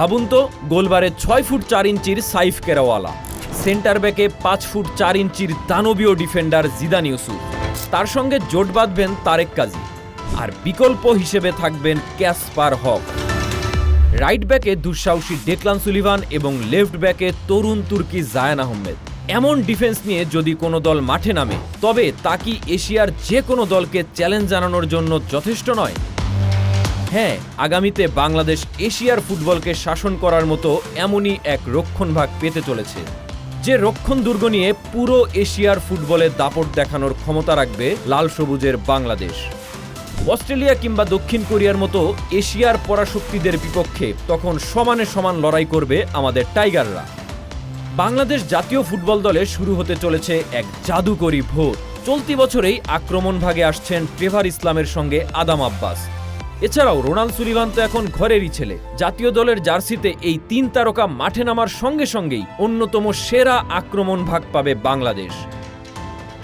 ভাবুন তো, গোলবারে 6 ফুট 4 ইঞ্চির সাইফ কেরাওয়ালা, সেন্টার ব্যাকে 5 ফুট 4 ইঞ্চির দানবীয় ডিফেন্ডার জিদান ইউসুফ, তার সঙ্গে জোট বাঁধবেন তারেক কাজী, আর বিকল্প হিসেবে থাকবেন ক্যাসপার হক। রাইট ব্যাকে দুঃসাহসী ডেকলান সুলিভান এবং লেফট ব্যাকে তরুণ তুর্কি জায়ান আহমেদ। এমন ডিফেন্স নিয়ে যদি কোনো দল মাঠে নামে, তবে তা কি এশিয়ার যে কোনো দলকে চ্যালেঞ্জ জানানোর জন্য যথেষ্ট নয়? হ্যাঁ, আগামীতে বাংলাদেশ এশিয়ার ফুটবলকে শাসন করার মতো এমনই এক রক্ষণভাগ পেতে চলেছে, যে রক্ষণ দুর্গ নিয়ে পুরো এশিয়ার ফুটবলে দাপট দেখানোর ক্ষমতা রাখবে লাল সবুজের বাংলাদেশ। অস্ট্রেলিয়া কিংবা দক্ষিণ কোরিয়ার মতো এশিয়ার পরাশক্তিদের বিপক্ষে তখন সমানে সমান লড়াই করবে আমাদের টাইগাররা। বাংলাদেশ জাতীয় ফুটবল দলে শুরু হতে চলেছে এক জাদুকরী ভোর। চলতি বছরেই আক্রমণ ভাগে আসছেন ট্রেভার ইসলামের সঙ্গে আদাম আব্বাস। এছাড়াও রোনাল্ড সুলিভান তো এখন ঘরেরই ছেলে। জাতীয় দলের জার্সিতে এই 3 তারকা মাঠে নামার সঙ্গে সঙ্গেই অন্যতম সেরা আক্রমণ ভাগ পাবে বাংলাদেশ।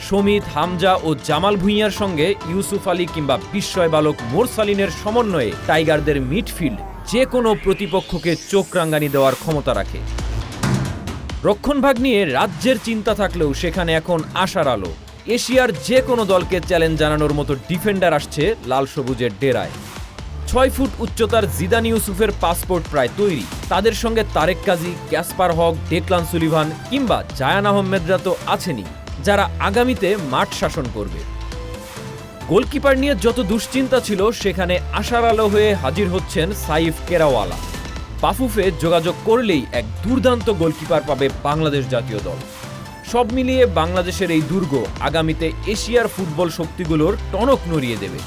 সমিত, হামজা ও জামাল ভুঁইয়ার সঙ্গে ইউসুফ আলী কিংবা বিস্ময় বালক মোরসালিনের সমন্বয়ে টাইগারদের মিডফিল্ড যে কোনো প্রতিপক্ষকে চোখ রাঙানি দেওয়ার ক্ষমতা রাখে। রক্ষণভাগ নিয়ে রাজ্যের চিন্তা থাকলেও সেখানে এখন আশার আলো। এশিয়ার যে কোনো দলকে চ্যালেঞ্জ জানানোর মতো ডিফেন্ডার আসছে লাল সবুজের ডেরায়। 6 ফুট উচ্চতার জিদান ইউসুফের পাসপোর্ট প্রায় তৈরি। তাদের সঙ্গে তারেক কাজী, ক্যাসপার হক, ডেকলান সুলিভান কিংবা জায়ান আহমেদরা তো আছেনই, যারা আগামীতে মাঠ শাসন করবে। গোলকিপার নিয়ে যত দুশ্চিন্তা ছিল, সেখানে আশার আলো হয়ে হাজির হচ্ছেন সাইফ কেরাওয়ালা। বাফুফে যোগাযোগ করলেই এক দুর্দান্ত গোলকিপার পাবে বাংলাদেশ জাতীয় দল। সব মিলিয়ে বাংলাদেশের এই দুর্গ আগামীতে এশিয়ার ফুটবল শক্তিগুলোর টনক নড়িয়ে দেবে।